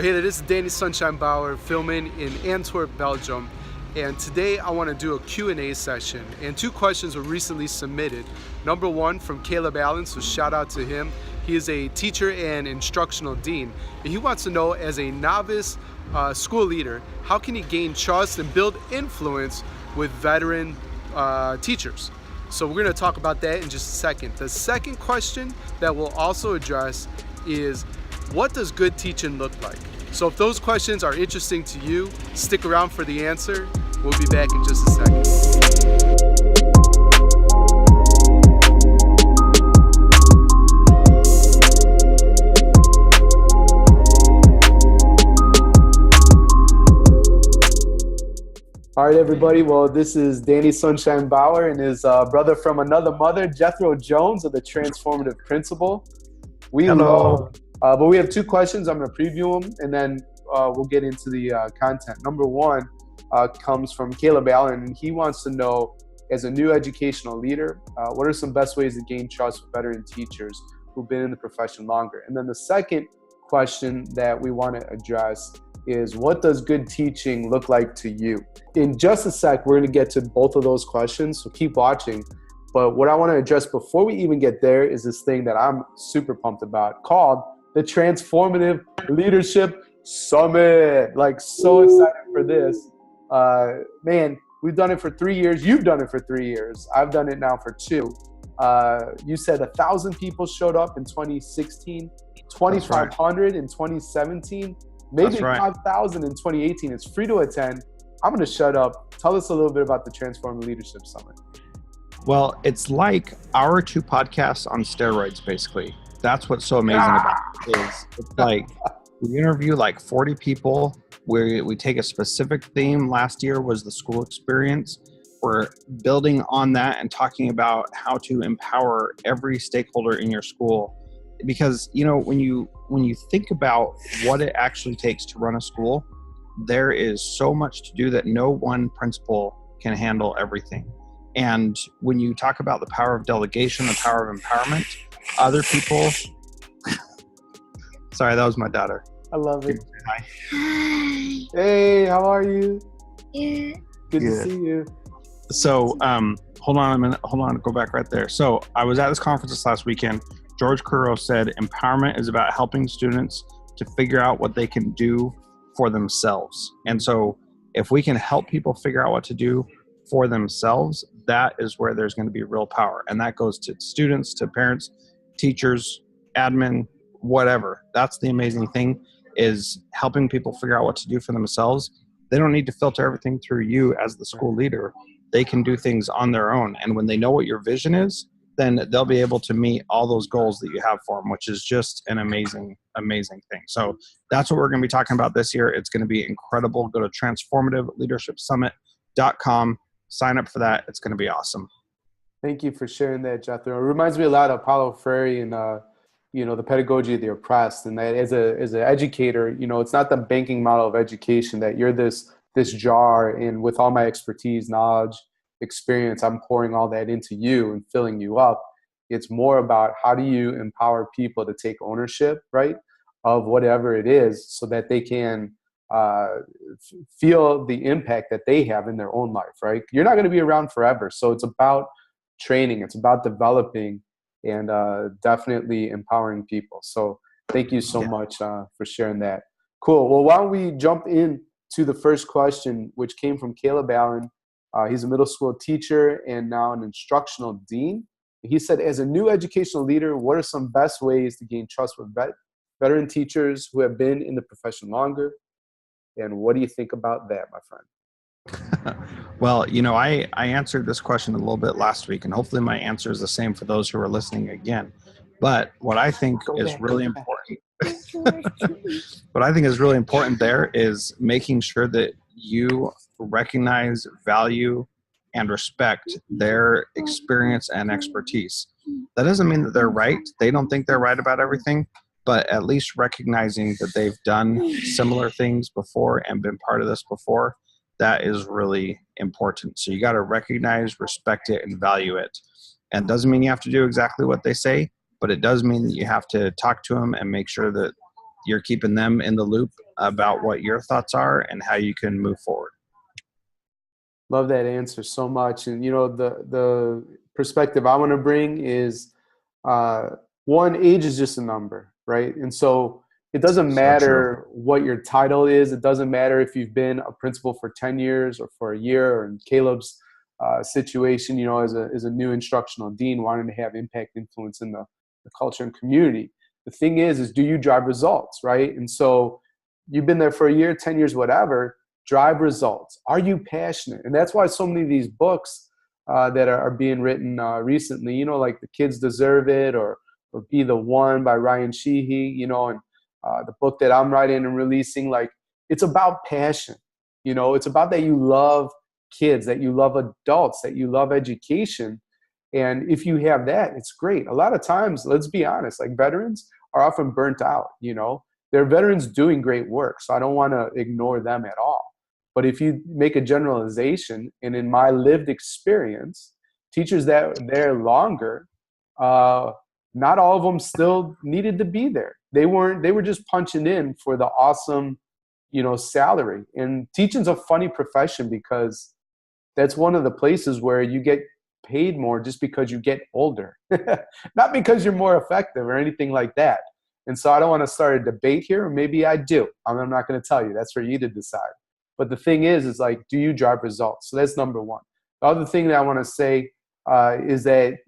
Hey there, this is Danny Sunshine Bauer filming in Antwerp, Belgium. And today I want to do a Q&A session. And two questions were recently submitted. Number one from Caleb Allen, so shout out to him. He is a teacher and instructional dean. And he wants to know, as a novice school leader, how can he gain trust and build influence with veteran teachers? So we're going to talk about that in just a second. The second question that we'll also address is, what does good teaching look like? So if those questions are interesting to you, stick around for the answer. We'll be back in just a second. All right, everybody. Well, this is Danny Sunshine Bauer and his brother from another mother, Jethro Jones of the Transformative Principle. Hello. But we have two questions. I'm going to preview them, and then we'll get into the content. Number one comes from Caleb Allen, and he wants to know, as a new educational leader, what are some best ways to gain trust with veteran teachers who've been in the profession longer? And then the second question that we want to address is, what does good teaching look like to you? In just a sec, we're going to get to both of those questions, so keep watching. But what I want to address before we even get there is this thing that I'm super pumped about called the Transformative Leadership Summit. Like, so excited for this. Man, we've done it for 3 years. You've done it for 3 years. I've done it now for 2. You said 1,000 people showed up in 2016, 2,500 in 2017, maybe 5,000 in 2018. It's free to attend. I'm going to shut up. Tell us a little bit about the Transformative Leadership Summit. Well, it's like our 2 podcasts on steroids, basically. That's what's so amazing about it. It's like we interview like 40 people. We take a specific theme. Last year was the school experience. We're building on that and talking about how to empower every stakeholder in your school. Because, you know, when you think about what it actually takes to run a school, there is so much to do that no one principal can handle everything. And when you talk about the power of delegation, the power of empowerment, other people. Sorry, that was my daughter. I love it. Hi. Hi. Hey, how are you? Yeah. Good to see you. So, hold on a minute. Hold on. Go back right there. So I was at this conference this last weekend. George Curro said empowerment is about helping students to figure out what they can do for themselves. And so if we can help people figure out what to do for themselves, that is where there's going to be real power. And that goes to students, to parents, teachers, admin, whatever. That's the amazing thing, is helping people figure out what to do for themselves. They don't need to filter everything through you as the school leader. They can do things on their own. And when they know what your vision is, then they'll be able to meet all those goals that you have for them, which is just an amazing, amazing thing. So that's what we're going to be talking about this year. It's going to be incredible. Go to transformativeleadershipsummit.com. Sign up for that. It's going to be awesome. Thank you for sharing that, Jethro. It reminds me a lot of Paulo Freire and the pedagogy of the oppressed. And that as an educator, it's not the banking model of education that you're this jar, and with all my expertise, knowledge, experience, I'm pouring all that into you and filling you up. It's more about, how do you empower people to take ownership, right, of whatever it is, so that they can feel the impact that they have in their own life, right? You're not going to be around forever. So it's about training. It's about developing and definitely empowering people. So thank you so much for sharing that. Cool. Well, why don't we jump in to the first question, which came from Caleb Allen. He's a middle school teacher and now an instructional dean. He said, as a new educational leader, what are some best ways to gain trust with veteran teachers who have been in the profession longer? And what do you think about that, my friend? Well, I answered this question a little bit last week, and hopefully my answer is the same for those who are listening again. But what I think is really important, there is making sure that you recognize, value, and respect their experience and expertise. That doesn't mean that they're right. They don't think they're right about everything, but at least recognizing that they've done similar things before and been part of this before, that is really important. So you got to recognize, respect it, and value it. And doesn't mean you have to do exactly what they say, but it does mean that you have to talk to them and make sure that you're keeping them in the loop about what your thoughts are and how you can move forward. Love that answer so much. And, the perspective I want to bring is, one, age is just a number, right? And so it doesn't So true. matter what your title is. It doesn't matter if you've been a principal for 10 years or for a year, or in Caleb's situation, as a new instructional dean, wanting to have impact, influence in the culture and community. The thing is do you drive results, right? And so you've been there for a year, 10 years, whatever. Drive results. Are you passionate? And that's why so many of these books that are being written recently, like The Kids Deserve It, or Be the One by Ryan Sheehy, and the book that I'm writing and releasing, like, it's about passion. It's about that you love kids, that you love adults, that you love education. And if you have that, it's great. A lot of times, let's be honest, like, veterans are often burnt out. They're veterans doing great work, so I don't want to ignore them at all. But if you make a generalization, and in my lived experience, teachers that were there longer, not all of them still needed to be there. They were just punching in for the awesome, salary. And teaching's a funny profession, because that's one of the places where you get paid more just because you get older, not because you're more effective or anything like that. And so I don't want to start a debate here, or maybe I do. I'm not going to tell you. That's for you to decide. But the thing is like, do you drive results? So that's number one. The other thing that I want to say is that,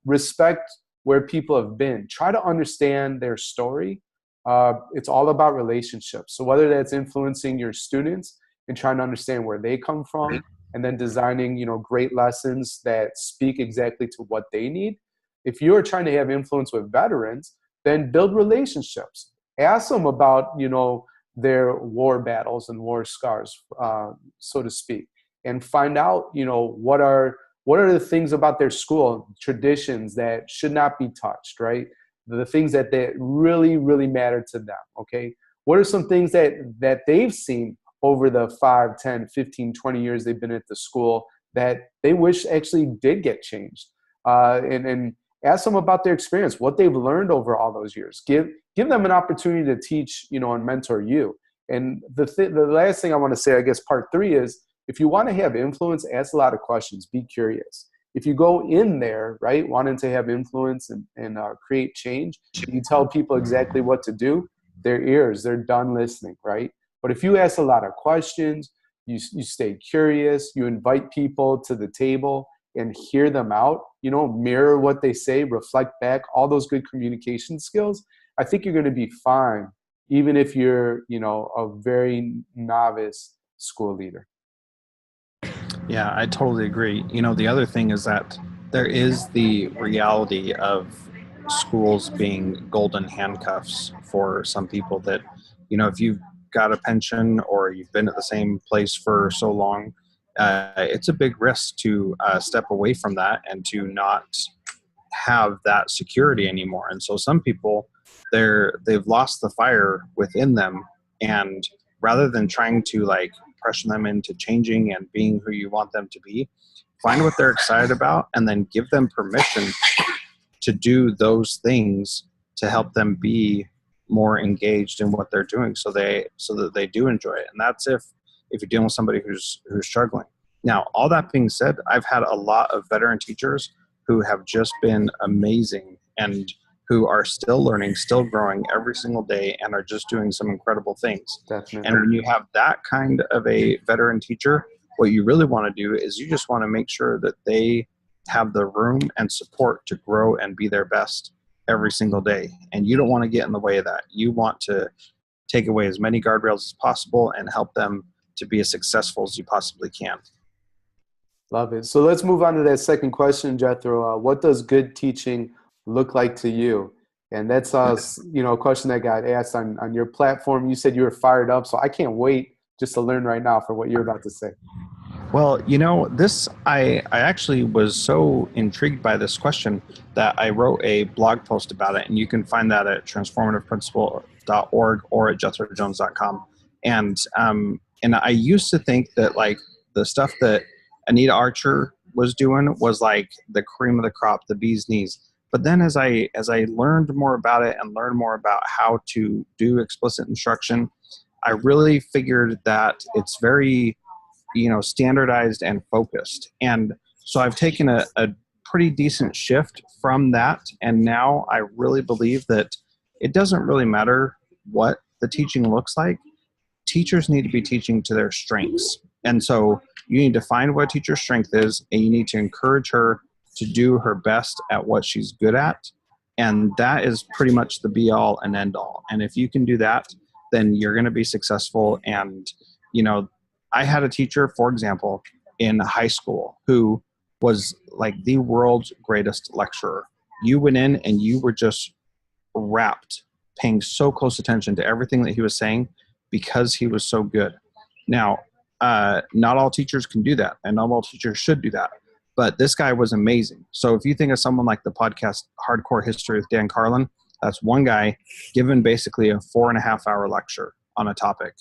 respect where people have been. Try to understand their story. It's all about relationships. So whether that's influencing your students and trying to understand where they come from, and then designing, great lessons that speak exactly to what they need. If you're trying to have influence with veterans, then build relationships. Ask them about, their war battles and war scars, so to speak, and find out, what are the things about their school, traditions that should not be touched, right? The things that really, really matter to them, okay? What are some things that they've seen over the 5, 10, 15, 20 years they've been at the school that they wish actually did get changed? And ask them about their experience, what they've learned over all those years. Give them an opportunity to teach, and mentor you. And the last thing I want to say, I guess part 3 is, if you want to have influence, ask a lot of questions, be curious. If you go in there, right, wanting to have influence and create change, you tell people exactly what to do, their ears, they're done listening, right? But if you ask a lot of questions, you stay curious, you invite people to the table and hear them out, mirror what they say, reflect back, all those good communication skills, I think you're going to be fine, even if you're, a very novice school leader. Yeah, I totally agree. The other thing is that there is the reality of schools being golden handcuffs for some people that, if you've got a pension or you've been at the same place for so long, it's a big risk to step away from that and to not have that security anymore. And so some people, they've lost the fire within them, and rather than trying to pressure them into changing and being who you want them to be, find what they're excited about and then give them permission to do those things to help them be more engaged in what they're doing, so that they do enjoy it. And that's if you're dealing with somebody who's struggling. Now, all that being said, I've had a lot of veteran teachers who have just been amazing and who are still learning, still growing every single day, and are just doing some incredible things. Definitely. And when you have that kind of a veteran teacher, what you really want to do is you just want to make sure that they have the room and support to grow and be their best every single day. And you don't want to get in the way of that. You want to take away as many guardrails as possible and help them to be as successful as you possibly can. Love it. So let's move on to that second question, Jethro. What does good teaching look like to you? And that's a question that got asked on your platform. You said you were fired up, so I can't wait just to learn right now for what you're about to say. Well, I actually was so intrigued by this question that I wrote a blog post about it, and you can find that at transformativeprincipal.org or at jethrojones.com. And I used to think that the stuff that Anita Archer was doing was the cream of the crop, the bee's knees. But then as I learned more about it and learned more about how to do explicit instruction, I really figured that it's very, standardized and focused. And so I've taken a pretty decent shift from that. And now I really believe that it doesn't really matter what the teaching looks like. Teachers need to be teaching to their strengths. And so you need to find what a teacher's strength is, and you need to encourage her to do her best at what she's good at. And that is pretty much the be all and end all. And if you can do that, then you're going to be successful. And, I had a teacher, for example, in high school who was like the world's greatest lecturer. You went in and you were just rapt, paying so close attention to everything that he was saying because he was so good. Now, not all teachers can do that, and not all teachers should do that. But this guy was amazing. So if you think of someone like the podcast Hardcore History with Dan Carlin, that's one guy given basically a 4.5-hour lecture on a topic.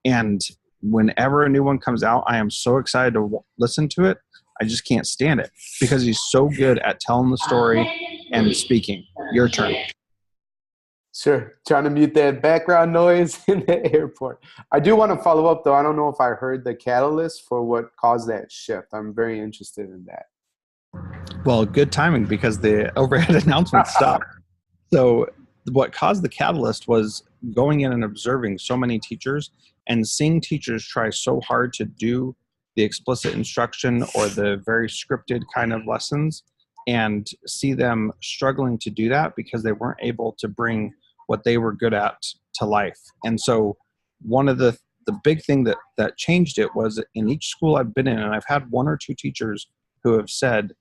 And whenever a new one comes out, I am so excited to listen to it. I just can't stand it because he's so good at telling the story and speaking. Your turn. Sure. Trying to mute that background noise in the airport. I do want to follow up, though. I don't know if I heard the catalyst for what caused that shift. I'm very interested in that. Well, good timing because the overhead announcement stopped. So what caused the catalyst was going in and observing so many teachers and seeing teachers try so hard to do the explicit instruction or the very scripted kind of lessons and see them struggling to do that because they weren't able to bring what they were good at to life. And so one of the big thing that changed it was in each school I've been in, and I've had 1 or 2 teachers who have said,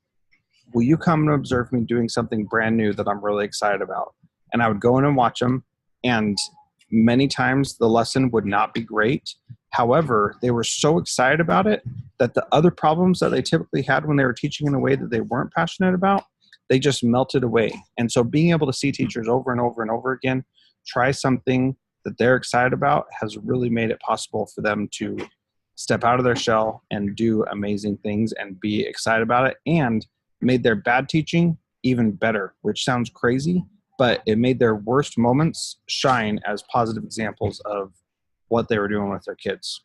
will you come and observe me doing something brand new that I'm really excited about? And I would go in and watch them, and many times the lesson would not be great. However, they were so excited about it that the other problems that they typically had when they were teaching in a way that they weren't passionate about, they just melted away. And so being able to see teachers over and over and over again try something that they're excited about has really made it possible for them to step out of their shell and do amazing things and be excited about it, and made their bad teaching even better, which sounds crazy, but it made their worst moments shine as positive examples of what they were doing with their kids.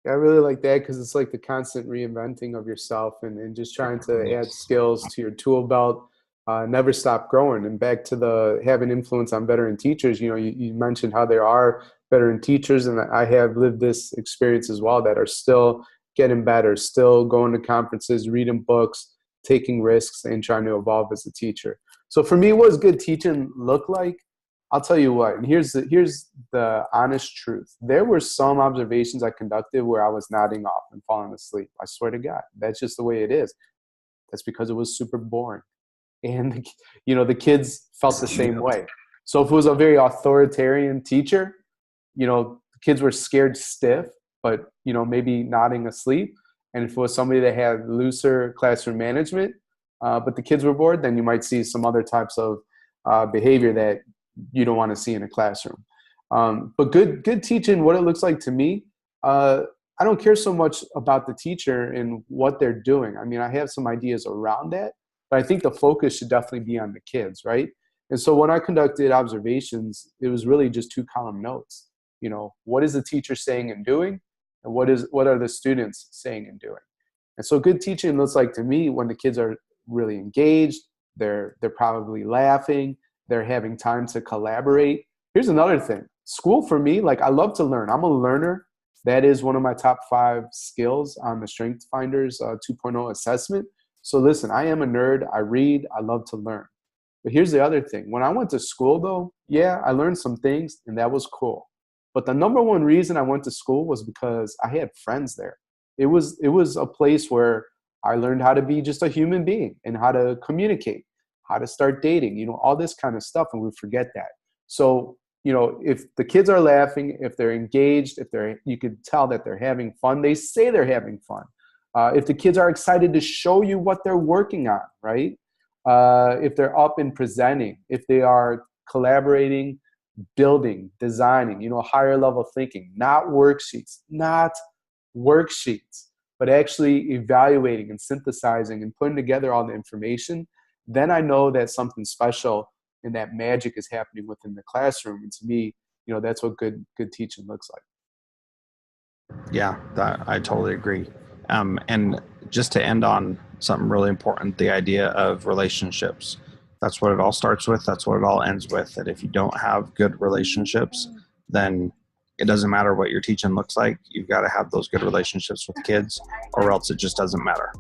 Yeah, I really like that because it's like the constant reinventing of yourself and just trying to add skills to your tool belt, never stop growing. And back to the having influence on veteran teachers, you mentioned how there are veteran teachers, and I have lived this experience as well, that are still getting better, still going to conferences, reading books, taking risks, and trying to evolve as a teacher. So for me, what does good teaching look like? I'll tell you what, and here's the honest truth. There were some observations I conducted where I was nodding off and falling asleep. I swear to God, that's just the way it is. That's because it was super boring. And, the kids felt the same way. So if it was a very authoritarian teacher, the kids were scared stiff, but, maybe nodding asleep. And if it was somebody that had looser classroom management, but the kids were bored, then you might see some other types of behavior that you don't want to see in a classroom. But good teaching, what it looks like to me, I don't care so much about the teacher and what they're doing. I mean, I have some ideas around that, but I think the focus should definitely be on the kids, right? And so when I conducted observations, it was really just 2-column notes. What is the teacher saying and doing? And what are the students saying and doing? And so good teaching looks like to me when the kids are really engaged, they're probably laughing, they're having time to collaborate. Here's another thing. School for me, I love to learn. I'm a learner. That is one of my top 5 skills on the Strength Finders 2.0 assessment. So listen, I am a nerd. I read. I love to learn. But here's the other thing. When I went to school, though, yeah, I learned some things, and that was cool. But the number one reason I went to school was because I had friends there. It was a place where I learned how to be just a human being and how to communicate, how to start dating, all this kind of stuff, and we forget that. So, if the kids are laughing, if they're engaged, you could tell that they're having fun. They say they're having fun. If the kids are excited to show you what they're working on, right? If they're up and presenting, if they are collaborating, building, designing, higher level thinking, not worksheets, but actually evaluating and synthesizing and putting together all the information, then I know that something special and that magic is happening within the classroom. And to me, that's what good teaching looks like. Yeah, that I totally agree. And just to end on something really important, the idea of relationships. That's what it all starts with. That's what it all ends with. That if you don't have good relationships, then it doesn't matter what your teaching looks like. You've got to have those good relationships with kids, or else it just doesn't matter.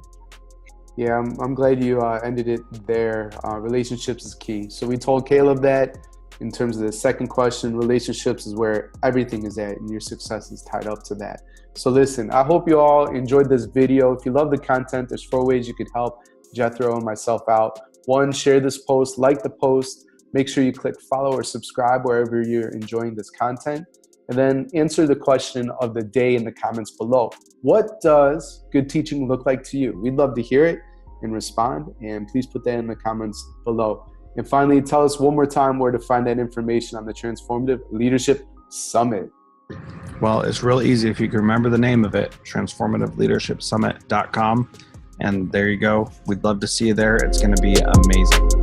Yeah, I'm glad you ended it there. Relationships is key. So we told Caleb that in terms of the second question, relationships is where everything is at, and your success is tied up to that. So listen, I hope you all enjoyed this video. If you love the content, there's 4 ways you could help Jethro and myself out. 1, share this post, like the post, make sure you click follow or subscribe wherever you're enjoying this content, and then answer the question of the day in the comments below. What does good teaching look like to you? We'd love to hear it and respond, and please put that in the comments below. And finally, tell us one more time where to find that information on the Transformative Leadership Summit. Well, it's real easy if you can remember the name of it, transformativeleadershipsummit.com. And there you go. We'd love to see you there. It's going to be amazing.